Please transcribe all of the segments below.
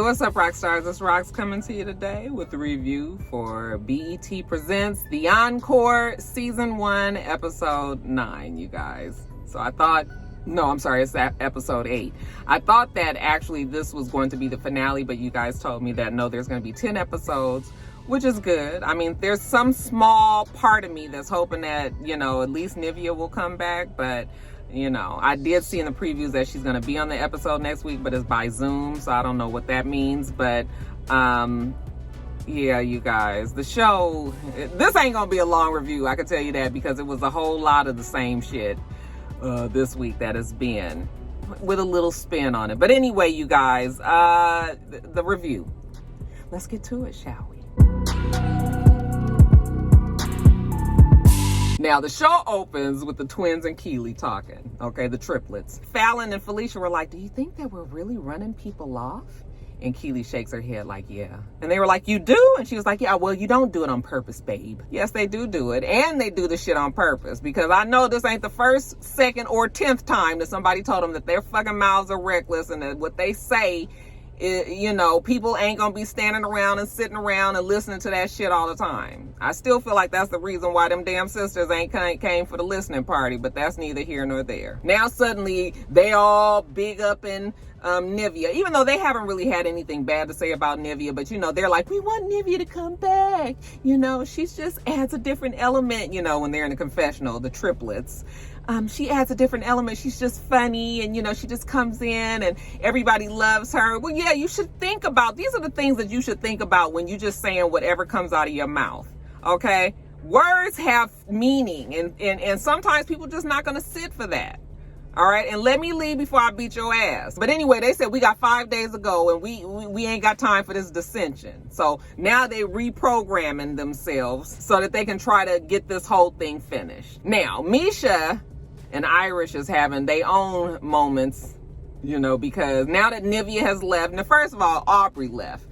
what's up, Roxstars? It's Rox coming to you today with a review for BET Presents The Encore Season 1, Episode 9, you guys. So I thought, no, I'm sorry, it's Episode 8. I thought that actually this was going to be the finale, but you guys told me that no, there's going to be 10 episodes, which is good. I mean, there's some small part of me that's hoping that, you know, at least Nivea will come back, but you know, I did see in the previews that she's going to be on the episode next week, but it's by Zoom, so I don't know what that means. But, yeah, you guys, the show, this ain't going to be a long review, I can tell you that, because it was a whole lot of the same shit this week that has been, with a little spin on it. But anyway, you guys, the review. Let's get to it, shall we? Now, the show opens with the twins and Kiely talking, okay, the triplets. Fallon and Felicia were like, do you think that we're really running people off? And Kiely shakes her head like, yeah. And they were like, you do? And she was like, yeah, well, you don't do it on purpose, babe. Yes, they do it. And they do the shit on purpose, because I know this ain't the first, second, or 10th time that somebody told them that their fucking mouths are reckless and that what they say, you know, people ain't gonna be standing around and sitting around and listening to that shit all the time. I still feel like that's the reason why them damn sisters ain't came for the listening party, but that's neither here nor there. Now suddenly they all big up in Nivea, even though they haven't really had anything bad to say about Nivea, but you know, they're like, we want Nivea to come back. You know, she just adds a different element, you know, when they're in the confessional, the triplets. She adds a different element. She's just funny, and you know, she just comes in and everybody loves her. Well, yeah, you should think about, these are the things that you should think about when you're just saying whatever comes out of your mouth, okay? Words have meaning, and sometimes people just not gonna sit for that. All right, and let me leave before I beat your ass. But anyway, they said we got 5 days to go, and we ain't got time for this dissension. So now they reprogramming themselves so that they can try to get this whole thing finished. Now, Misha and Irish is having their own moments, you know, because now that Nivea has left, now first of all, Aubrey left.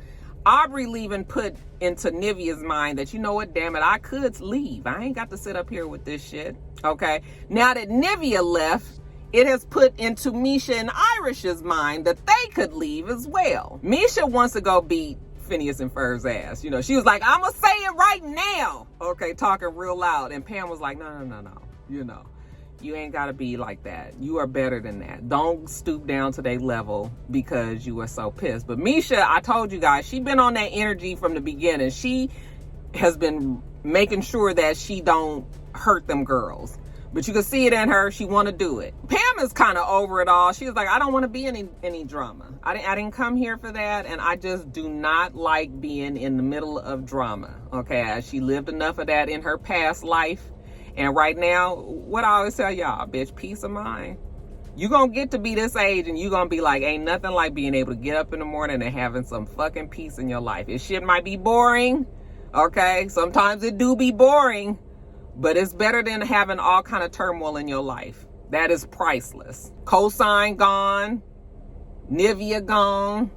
Aubrey leaving put into Nivea's mind that, you know what, damn it, I could leave. I ain't got to sit up here with this shit, okay? Now that Nivea left, it has put into Misha and Irish's mind that they could leave as well. Misha wants to go beat Phineas and Ferb's ass. You know, she was like, I'm gonna say it right now. Okay, talking real loud. And Pam was like, no. You know, you ain't gotta be like that. You are better than that. Don't stoop down to their level because you are so pissed. But Misha, I told you guys, she been on that energy from the beginning. She has been making sure that she don't hurt them girls. But you can see it in her. She want to do it. Pam is kind of over it all. She was like, I don't want to be in any drama. I didn't come here for that. And I just do not like being in the middle of drama. Okay, she lived enough of that in her past life. And right now, what I always tell y'all, bitch, peace of mind. You gonna get to be this age and you gonna be like, ain't nothing like being able to get up in the morning and having some fucking peace in your life. This shit might be boring. Okay, sometimes it do be boring. But it's better than having all kind of turmoil in your life. That is priceless. Cosign gone. Nivea gone.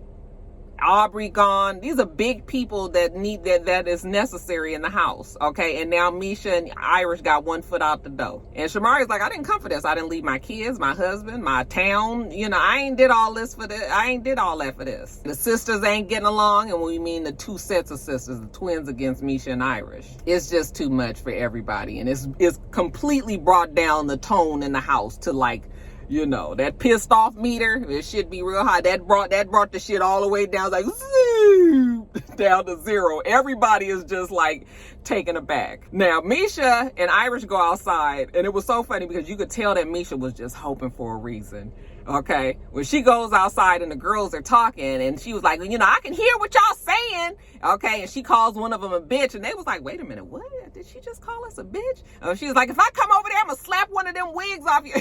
Aubrey gone. These are big people that need that is necessary in the house. Okay. And now Misha and Irish got one foot out the door. And Shamari's like, I didn't come for this. I didn't leave my kids, my husband, my town. You know, I ain't did all this for this. I ain't did all that for this. The sisters ain't getting along. And we mean the two sets of sisters, the twins against Misha and Irish. It's just too much for everybody. And it's completely brought down the tone in the house to, like, you know, that pissed off meter, it should be real high. That brought the shit all the way down, like zoop, down to zero. Everybody is just like taken aback. Now, Misha and Irish go outside, and it was so funny because you could tell that Misha was just hoping for a reason. Okay, when she goes outside and the girls are talking, and she was like, you know, I can hear what y'all saying. Okay, and she calls one of them a bitch, and they was like, wait a minute, what? Did she just call us a bitch? She was like, if I come over there, I'm gonna slap one of them wigs off you.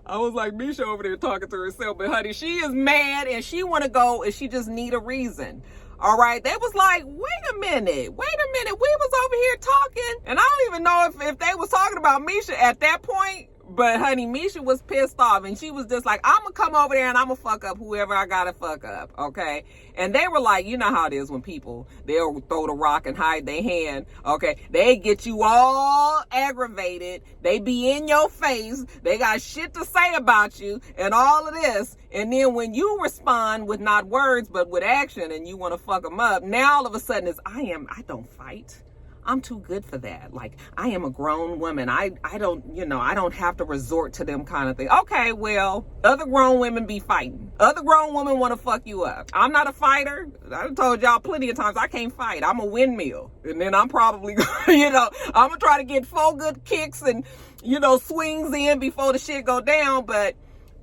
I was like, Misha over there talking to herself, but honey, she is mad and she want to go and she just need a reason. All right, they was like, wait a minute, we was over here talking, and I don't even know if they was talking about Misha at that point, But honey, Misha was pissed off, and she was just like, I'm gonna come over there and I'm gonna fuck up whoever I gotta fuck up, okay? And they were like, you know how it is when people, they'll throw the rock and hide their hand, okay? They get you all aggravated. They be in your face. They got shit to say about you and all of this. And then when you respond with not words, but with action, and you want to fuck them up, now all of a sudden it's, I don't fight. I'm too good for that. Like, I am a grown woman. I don't, I don't have to resort to them kind of thing. Okay, well, other grown women be fighting. Other grown women want to fuck you up. I'm not a fighter. I told y'all plenty of times I can't fight. I'm a windmill. And then I'm probably, I'm going to try to get 4 good kicks and, swings in before the shit go down. But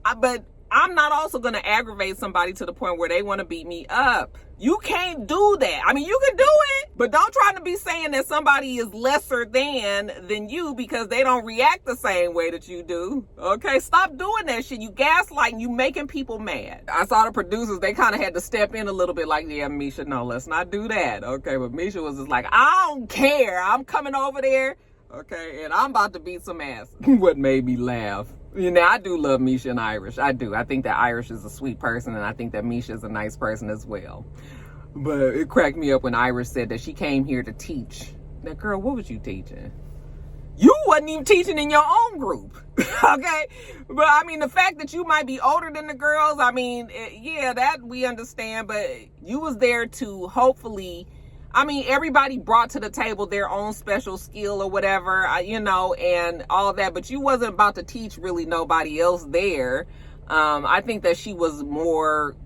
I'm not also going to aggravate somebody to the point where they want to beat me up. You can't do that. I mean, you can do it, but don't try to be saying that somebody is lesser than you because they don't react the same way that you do. Okay, stop doing that shit. You gaslighting, you making people mad. I saw the producers, they kind of had to step in a little bit like, yeah, Misha, no, let's not do that. Okay, but Misha was just like, I don't care. I'm coming over there, okay, and I'm about to beat some ass. What made me laugh. I do love Misha and Irish. I do. I think that Irish is a sweet person, and I think that Misha is a nice person as well. But it cracked me up when Irish said that she came here to teach. Now, girl, what was you teaching? You wasn't even teaching in your own group, okay? But, I mean, the fact that you might be older than the girls, I mean, yeah, that we understand. But you was there to hopefully... I mean, everybody brought to the table their own special skill or whatever, and all that. But you wasn't about to teach really nobody else there. I think that she was more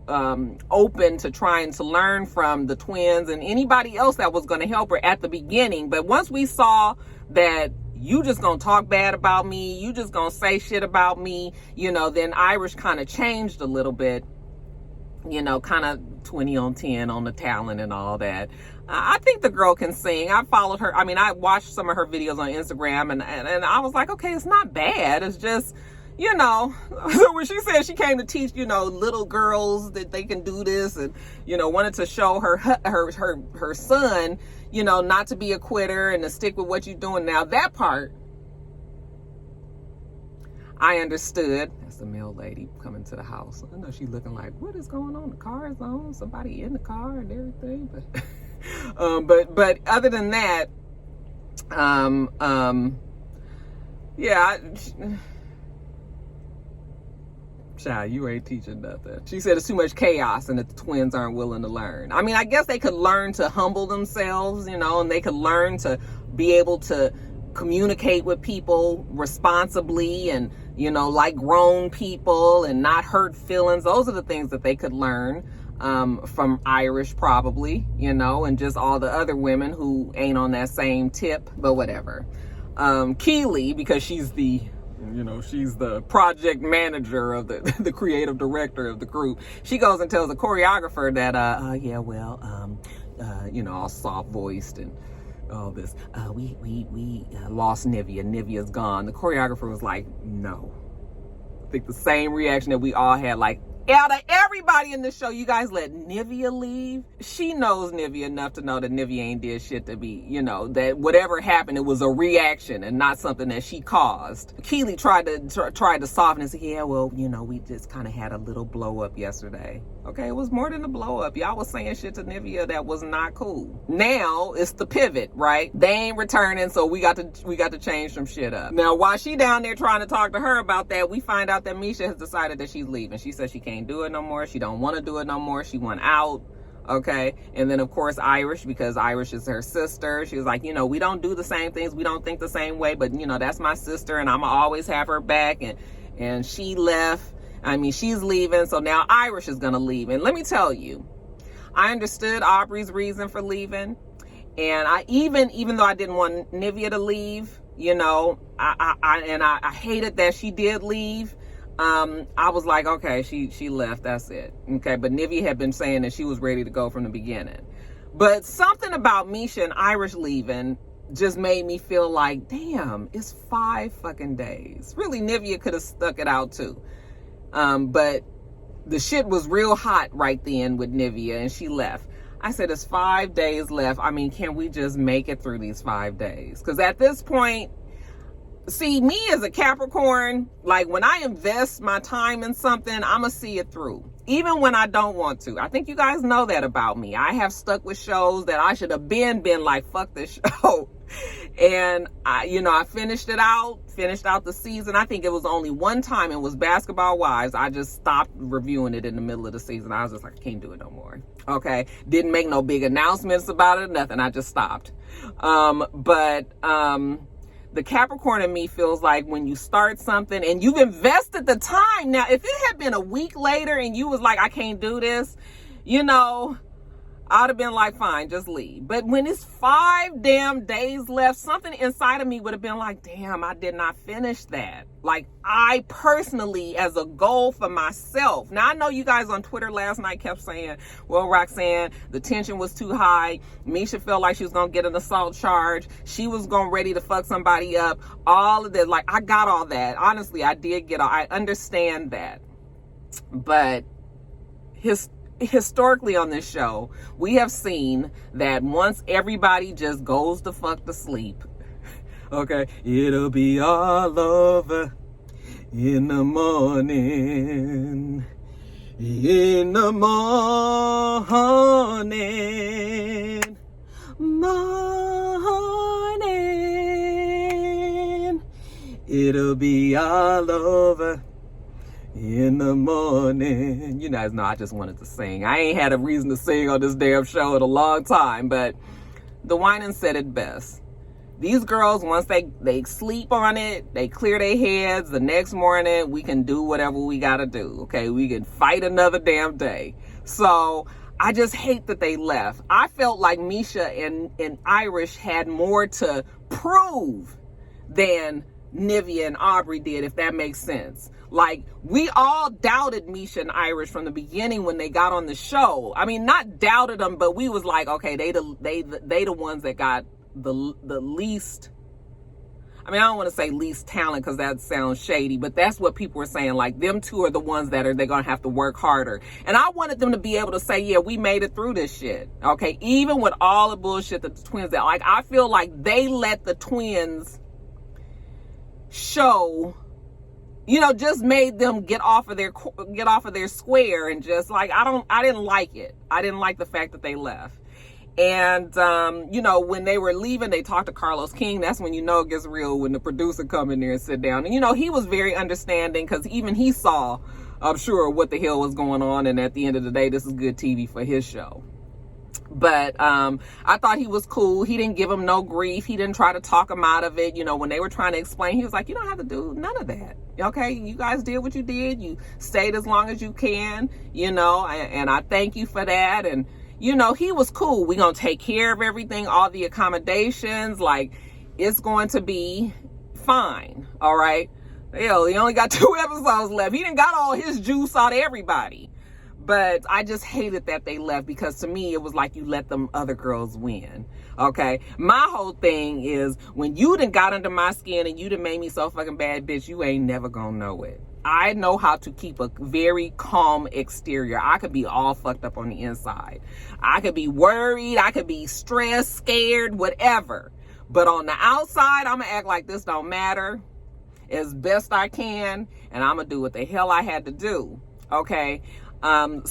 open to trying to learn from the twins and anybody else that was going to help her at the beginning. But once we saw that you just going to talk bad about me, you just going to say shit about me, then Irish kind of changed a little bit. Kind of 20 on 10 on the talent and all that. I think the girl can sing. I followed her. I mean, I watched some of her videos on Instagram and I was like, okay, it's not bad. It's just, when she said she came to teach, little girls that they can do this and, wanted to show her son, not to be a quitter and to stick with what you're doing. Now that part, I understood. That's the mail lady coming to the house. I know she's looking like, what is going on? The car is on, somebody in the car and everything. But other than that, child, you ain't teaching nothing. She said it's too much chaos and that the twins aren't willing to learn. I mean, I guess they could learn to humble themselves, and they could learn to be able to communicate with people responsibly and, like grown people and not hurt feelings. Those are the things that they could learn from Irish probably, and just all the other women who ain't on that same tip, but whatever. Kiely, because she's the project manager of the creative director of the group. She goes and tells the choreographer that, all soft voiced and all this. We lost Nivea. Nivea's gone. The choreographer was like, no. I think the same reaction that we all had, like, out of everybody in the show, you guys let Nivea leave? She knows Nivea enough to know that Nivea ain't did shit to be, that whatever happened, it was a reaction and not something that she caused. Kiely tried to soften and say, yeah, well, we just kind of had a little blow up yesterday. Okay, it was more than a blow up. Y'all was saying shit to Nivea that was not cool. Now it's the pivot, right? They ain't returning, so we got to change some shit up. Now, while she down there trying to talk to her about that, we find out that Misha has decided that she's leaving. She says she can't do it no more. She don't want to do it no more. She went out. Okay. And then of course Irish, because Irish is her sister, she was like, we don't do the same things. We don't think the same way, but that's my sister and I'ma always have her back. And she left. I mean, she's leaving. So now Irish is going to leave. And let me tell you, I understood Aubrey's reason for leaving. And I even though I didn't want Nivea to leave, I hated that she did leave. I was like, okay, she left, that's it. Okay, but Nivea had been saying that she was ready to go from the beginning. But something about Misha and Irish leaving just made me feel like, damn, it's 5 fucking days. Really, Nivea could have stuck it out too. But the shit was real hot right then with Nivea and she left. I said, it's 5 days left. I mean, can we just make it through these 5 days? Because at this point, See, me as a Capricorn, like when I invest my time in something, I'm going to see it through, even when I don't want to. I think you guys know that about me. I have stuck with shows that I should have been like, fuck this show. And I finished out the season. I think it was only one time. It was Basketball Wives. I just stopped reviewing it in the middle of the season. I was just like, I can't do it no more. Okay. Didn't make no big announcements about it, nothing. I just stopped. The Capricorn in me feels like when you start something and you've invested the time. Now, if it had been a week later and you was like, I can't do this, I'd have been like, fine, just leave. But when it's 5 damn days left, something inside of me would have been like, damn, I did not finish that. Like, I personally, as a goal for myself. Now, I know you guys on Twitter last night kept saying, well, Roxanne, the tension was too high. Misha felt like she was going to get an assault charge. She was ready to fuck somebody up. All of that. Like, I got all that. Honestly, I understand that. But historically on this show, we have seen that once everybody just goes the fuck to sleep, okay, it'll be all over in the morning. In the morning. It'll be all over in the morning. You guys know I just wanted to sing. I ain't had a reason to sing on this damn show in a long time, but the Winans said it best. These girls, once they sleep on it, they clear their heads, the next morning we can do whatever we gotta do, okay? We can fight another damn day. So I just hate that they left. I felt like Misha and Irish had more to prove than Nivea and Aubrey did, if that makes sense. Like, we all doubted Misha and Irish from the beginning when they got on the show. I mean, not doubted them, but we was like, okay, they the ones that got the least. I mean, I don't want to say least talent because that sounds shady, but that's what people were saying. Like, them two are the ones that they're going to have to work harder. And I wanted them to be able to say, yeah, we made it through this shit. Okay, even with all the bullshit that the twins did. Like, I feel like they let the twins show, just made them get off of their square, and just like, I didn't like it. I didn't like the fact that they left. And, when they were leaving, they talked to Carlos King. That's when it gets real, when the producer come in there and sit down. And, he was very understanding, because even he saw, I'm sure, what the hell was going on. And at the end of the day, this is good TV for his show. But I thought he was cool. He didn't give him no grief. He didn't try to talk him out of it. When they were trying to explain, he was like, you don't have to do none of that. Okay, you guys did what you did. You stayed as long as you can, and I thank you for that. And, he was cool. We're going to take care of everything, all the accommodations. Like, it's going to be fine. All right. Hell, he only got 2 episodes left. He done got all his juice out of everybody. But I just hated that they left, because to me, it was like you let them other girls win. Okay. My whole thing is, when you done got under my skin and you done made me so fucking bad, bitch, you ain't never gonna know it. I know how to keep a very calm exterior. I could be all fucked up on the inside. I could be worried. I could be stressed, scared, whatever. But on the outside, I'm gonna act like this don't matter as best I can. And I'm gonna do what the hell I had to do. Okay. And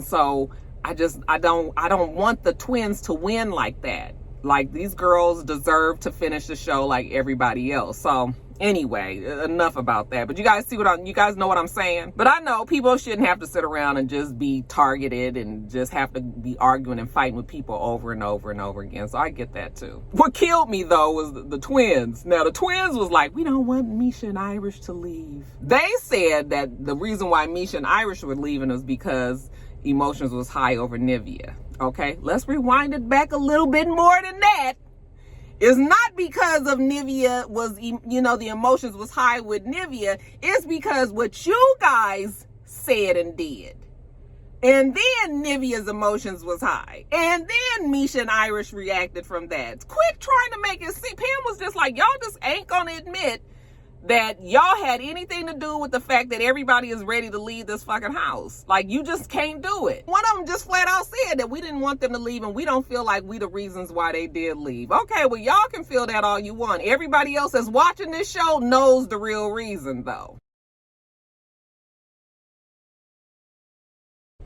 so I don't want the twins to win like that. Like, these girls deserve to finish the show like everybody else. So anyway, enough about that. But you guys you guys know what I'm saying? But I know people shouldn't have to sit around and just be targeted and just have to be arguing and fighting with people over and over and over again. So I get that too. What killed me though was the twins. Now the twins was like, we don't want Misha and Irish to leave. They said that the reason why Misha and Irish were leaving was because emotions was high over Nivea. Okay, let's rewind it back a little bit more than that. It's not because of Nivea was, the emotions was high with Nivea. It's because what you guys said and did. And then Nivea's emotions was high. And then Misha and Irish reacted from that. Quit trying to make it see. Pam was just like, y'all just ain't gonna admit that y'all had anything to do with the fact that everybody is ready to leave this fucking house. Like, you just can't do it. One of them just flat out said that we didn't want them to leave and we don't feel like we the reasons why they did leave. Okay, well, y'all can feel that all you want. Everybody else that's watching this show knows the real reason, though.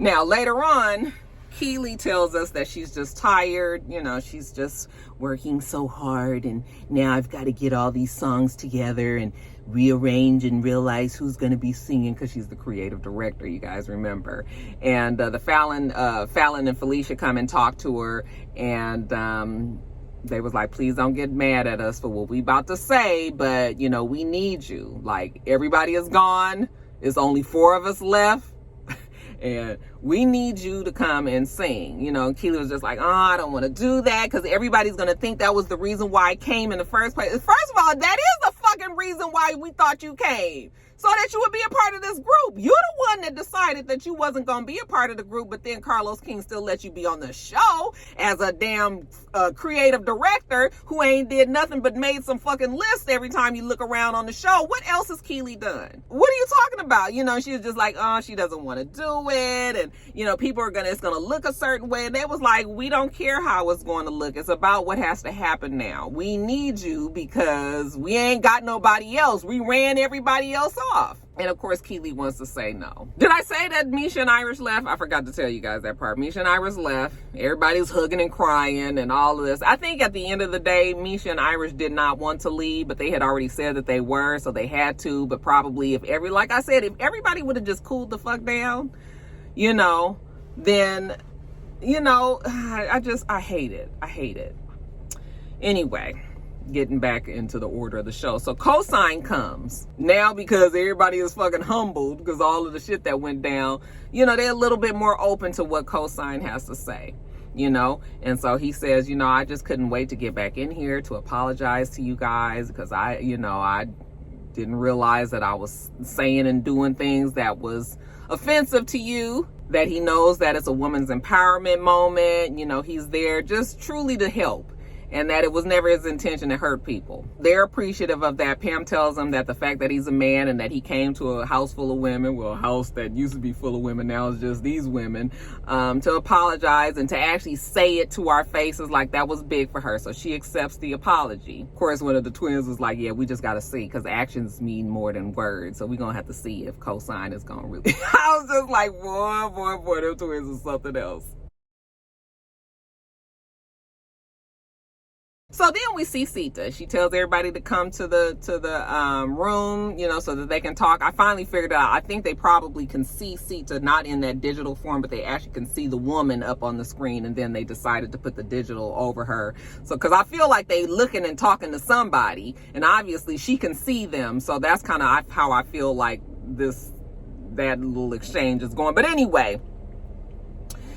Now, later on, Kiely tells us that she's just tired, you know, she's just working so hard, and now I've got to get all these songs together and rearrange and realize who's going to be singing, because she's the creative director, you guys remember. And the Fallon and Felicia come and talk to her, and they was like, please don't get mad at us for what we about to say, but, you know, we need you. Like, everybody is gone. It's only 4 of us left. And we need you to come and sing. You know, Kiely was just like, oh, I don't want to do that because everybody's going to think that was the reason why I came in the first place. First of all, that is the fucking reason why we thought you came. So that you would be a part of this group. You're the one that decided that you wasn't going to be a part of the group, but then Carlos King still let you be on the show as a damn creative director who ain't did nothing but made some fucking lists every time you look around on the show. What else has Kiely done? What are you talking about? You know, she was just like, oh, she doesn't want to do it. And, you know, people are it's going to look a certain way. And they was like, we don't care how it's going to look. It's about what has to happen now. We need you because we ain't got nobody else. We ran everybody else off. And of course, Kiely wants to say no. Did I say that Misha and Irish left? I forgot to tell you guys that part. Misha and Irish left. Everybody's hugging and crying and all of this. I think at the end of the day, Misha and Irish did not want to leave, but they had already said that they were, so they had to. But probably like I said, if everybody would have just cooled the fuck down, you know, then, you know, I hate it. I hate it. Anyway, getting back into the order of the show. So Cosign comes now because everybody is fucking humbled because all of the shit that went down, you know, they're a little bit more open to what Cosign has to say, you know. And so he says, you know, I just couldn't wait to get back in here to apologize to you guys because I didn't realize that I was saying and doing things that was offensive to you, that he knows that it's a woman's empowerment moment. You know, he's there just truly to help, and that it was never his intention to hurt people. They're appreciative of that. Pam tells him that the fact that he's a man and that he came to a house full of women, well, a house that used to be full of women, now is just these women, to apologize and to actually say it to our faces, like that was big for her. So she accepts the apology. Of course, one of the twins was like, yeah, we just got to see, because actions mean more than words. So we're going to have to see if Cosign is going to really. I was just like, boy, them twins is something else. So then we see Sita. She tells everybody to come to the room, you know, so that they can talk. I finally figured out, I think they probably can see Sita, not in that digital form, but they actually can see the woman up on the screen, and then they decided to put the digital over her. So, because I feel like they looking and talking to somebody, and obviously she can see them. So that's kind of how I feel like that little exchange is going. But anyway,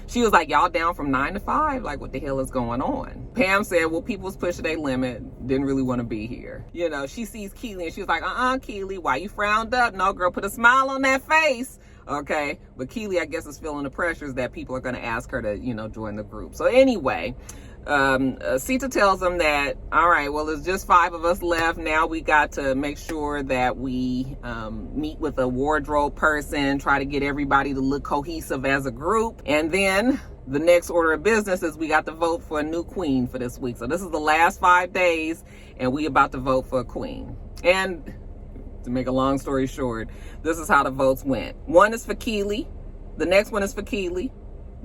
she was like, y'all down from 9 to 5? Like, what the hell is going on? Pam said, well, people's pushing their limit. Didn't really want to be here. You know, she sees Kiely and she's like, Kiely, why you frowned up? No, girl, put a smile on that face. Okay. But Kiely, I guess, is feeling the pressures that people are going to ask her to, you know, join the group. So anyway, Sita tells them that, all right, well, there's just 5 of us left. Now we got to make sure that we meet with a wardrobe person, try to get everybody to look cohesive as a group. And then the next order of business is we got to vote for a new queen for this week. So this is the last 5 days, and we about to vote for a queen. And to make a long story short, this is how the votes went. 1 is for Kiely. The next one is for Kiely.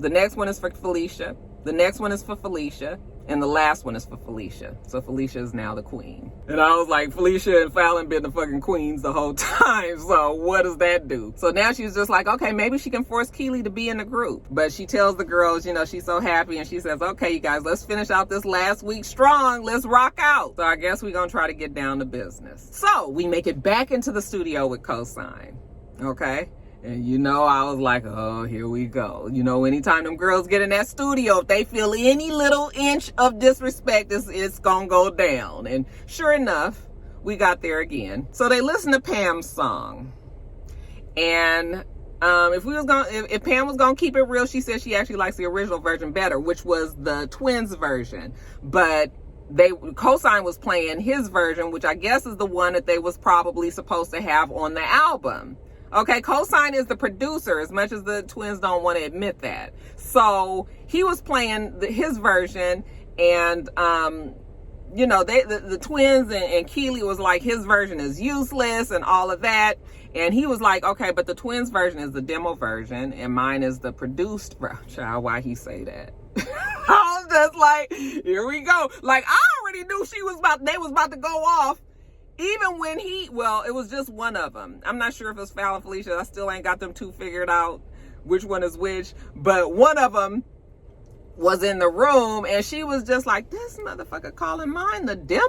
The next one is for Felicia. The next one is for Felicia, and the last one is for Felicia. So Felicia is now the queen. And I was like, Felicia and Fallon been the fucking queens the whole time, so what does that do? So now she's just like, okay, maybe she can force Kiely to be in the group. But she tells the girls, you know, she's so happy, and she says, okay, you guys, let's finish out this last week strong. Let's rock out. So I guess we're gonna try to get down to business. So we make it back into the studio with Cosign, okay? And, you know, I was like, oh, here we go. You know, anytime them girls get in that studio, if they feel any little inch of disrespect, it's going to go down. And sure enough, we got there again. So they listened to Pam's song. And if Pam was going to keep it real, she said she actually likes the original version better, which was the twins version. But Cosign was playing his version, which I guess is the one that they was probably supposed to have on the album. Okay, Cosign is the producer, as much as the twins don't want to admit that. So he was playing his version, and you know, the twins and Kiely was like, his version is useless and all of that. And he was like, okay, but the twins version is the demo version and mine is the produced version. Child, why he say that? I was just like, here we go. Like, I already knew they was about to go off. Even when it was just one of them. I'm not sure if it was Fallon Felicia. I still ain't got them two figured out, which one is which. But one of them was in the room, and she was just like, this motherfucker calling mine the demo?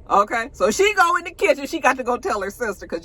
Okay. So she go in the kitchen. She got to go tell her sister, because,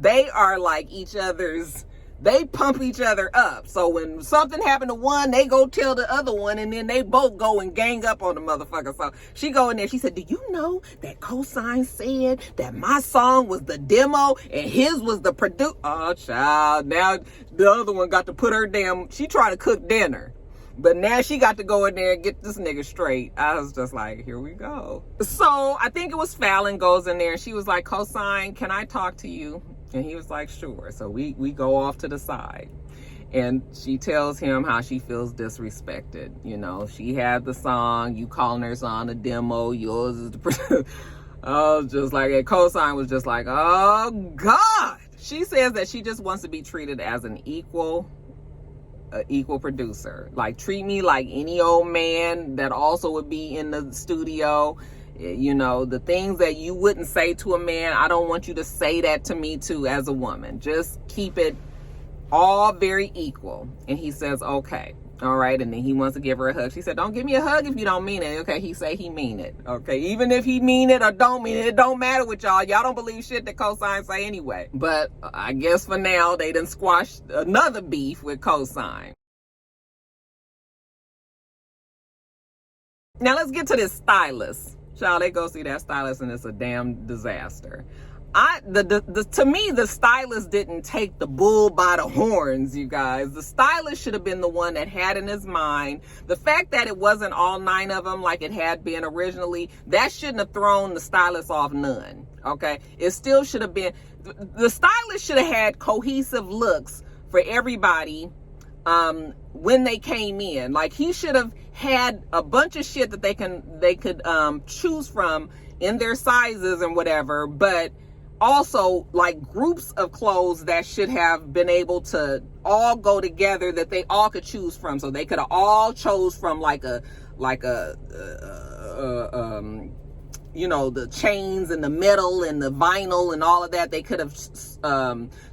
they are like each other's, they pump each other up. So when something happened to one, they go tell the other one, and then they both go and gang up on the motherfucker. So she go in there. She said, do you know that Cosign said that my song was the demo and his was the produce? Oh, child. Now the other one got to put her she tried to cook dinner. But now she got to go in there and get this nigga straight. I was just like, here we go. So I think it was Fallon goes in there, and she was like, Cosign, can I talk to you? And he was like, sure. So we go off to the side. And she tells him how she feels disrespected. You know, she had the song, you calling her song a demo, yours is the I was just like, and Cosign was just like, oh God. She says that she just wants to be treated as an equal producer. Like, treat me like any old man that also would be in the studio. You know, the things that you wouldn't say to a man, I don't want you to say that to me too as a woman. Just keep it all very equal. And he says, okay. All right. And then he wants to give her a hug. She said, don't give me a hug if you don't mean it. Okay. He say he mean it. Okay. Even if he mean it or don't mean it, it don't matter with y'all. Y'all don't believe shit that Cosign say anyway. But I guess for now, they done squashed another beef with Cosign. Now let's get to this stylist. Child, they go see that stylist and it's a damn disaster. To me, the stylist didn't take the bull by the horns, you guys. The stylist should have been the one that had in his mind. The fact that it wasn't all 9 of them like it had been originally, that shouldn't have thrown the stylist off none, okay? It still should have been, the stylist should have had cohesive looks for everybody when they came in. Like, he should have had a bunch of shit that they could choose from in their sizes and whatever, but also like groups of clothes that should have been able to all go together, that they all could choose from. So they could have all chose from the chains and the metal and the vinyl and all of that. They could have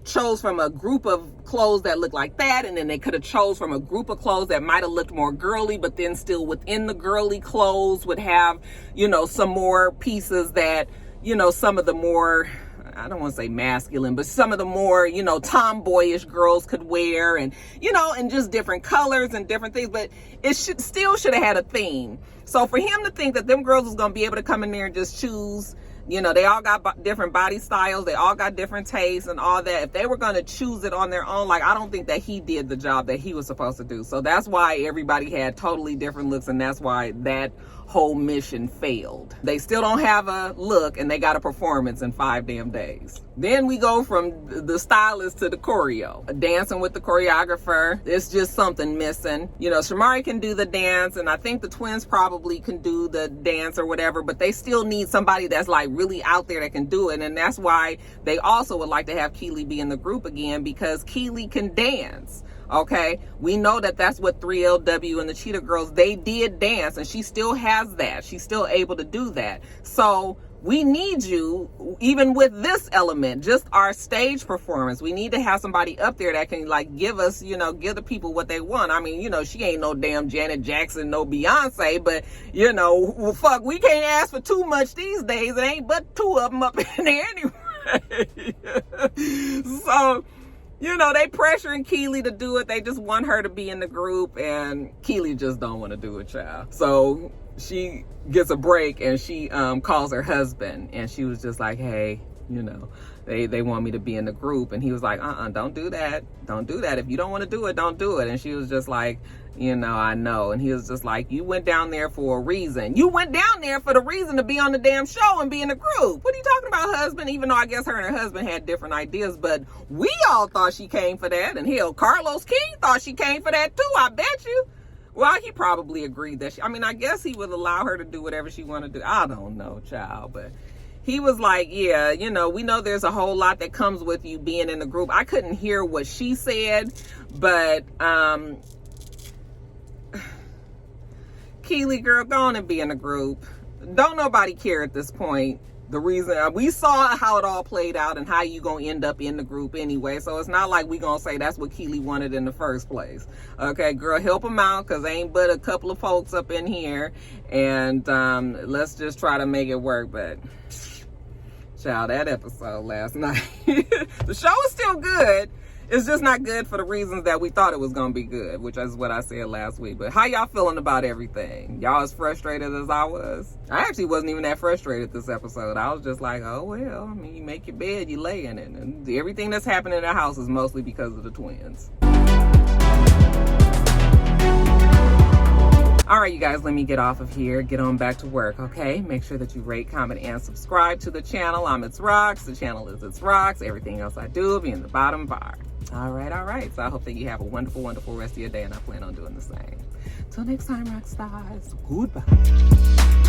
chose from a group of clothes that looked like that, and then they could have chose from a group of clothes that might have looked more girly, but then still within the girly clothes would have, some more pieces that, some of the more, I don't want to say masculine, but some of the more, tomboyish girls could wear, and, and just different colors and different things, but it still should have had a theme. So for him to think that them girls was going to be able to come in there and just choose, they all got different body styles, they all got different tastes and all that. If they were going to choose it on their own, I don't think that he did the job that he was supposed to do. So that's why everybody had totally different looks, and that's why that whole mission failed. They still don't have a look, and they got a performance in 5 damn days. Then we go from the stylist to the choreo. Dancing with the choreographer, it's just something missing. Shamari can do the dance, and I think the twins probably can do the dance or whatever, but they still need somebody that's like really out there that can do it. And that's why they also would like to have Kiely be in the group again, because Kiely can dance. Okay, we know that that's what 3LW and the Cheetah Girls, they did dance, and she still has that. She's still able to do that. So we need you, even with this element, just our stage performance. We need to have somebody up there that can give us, give the people what they want. I mean, she ain't no damn Janet Jackson, no Beyonce, but fuck, we can't ask for too much these days. It ain't but 2 of them up in there anyway. So, they pressuring Kiely to do it. They just want her to be in the group, and Kiely just don't want to do it, child. So she gets a break, and she calls her husband, and she was just like, hey, they want me to be in the group. And he was like, don't do that. Don't do that. If you don't want to do it, don't do it. And she was just like, I know. And he was just like, you went down there for a reason. You went down there for the reason to be on the damn show and be in a group. What are you talking about, husband? Even though I guess her and her husband had different ideas, but we all thought she came for that. And hell, Carlos King thought she came for that too, I bet you. Well, he probably agreed that I guess he would allow her to do whatever she wanted to do. I don't know, child, but he was like, yeah, we know there's a whole lot that comes with you being in the group. I couldn't hear what she said, but Kiely, girl, go on and be in a group. Don't nobody care at this point. The reason we saw how it all played out and how you gonna end up in the group anyway, so it's not like we gonna say that's what Kiely wanted in the first place. Okay, girl, help them out, because ain't but a couple of folks up in here, and let's just try to make it work. But child, that episode last night, the show is still good. It's just not good for the reasons that we thought it was going to be good, which is what I said last week. But how y'all feeling about everything? Y'all as frustrated as I was? I actually wasn't even that frustrated this episode. I was just like, oh, well, you make your bed, you lay in it. And everything that's happening in the house is mostly because of the twins. All right, you guys, let me get off of here. Get on back to work, okay? Make sure that you rate, comment, and subscribe to the channel. I'm itsrox. The channel is itsrox. Everything else I do will be in the bottom bar. All right. So I hope that you have a wonderful, wonderful rest of your day, and I plan on doing the same. Till next time, Roxstars. Goodbye.